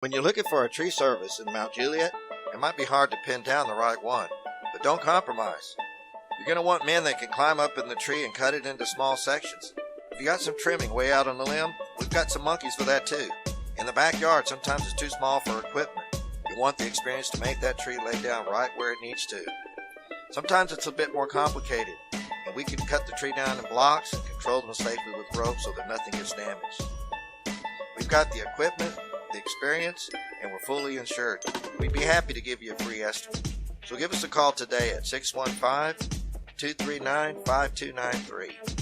When you're looking for a tree service in Mount Juliet, it might be hard to pin down the right one, but don't compromise. You're going to want men that can climb up in the tree and cut it into small sections. If you got some trimming way out on the limb, we've got some monkeys for that too. In the backyard, sometimes it's too small for equipment. You want the experience to make that tree lay down right where it needs to. Sometimes it's a bit more complicated, and we can cut the tree down in blocks and control them safely with rope so that nothing gets damaged. We've got the equipment, the experience, and we're fully insured. We'd be happy to give you a free estimate. So give us a call today at 615-239-5293.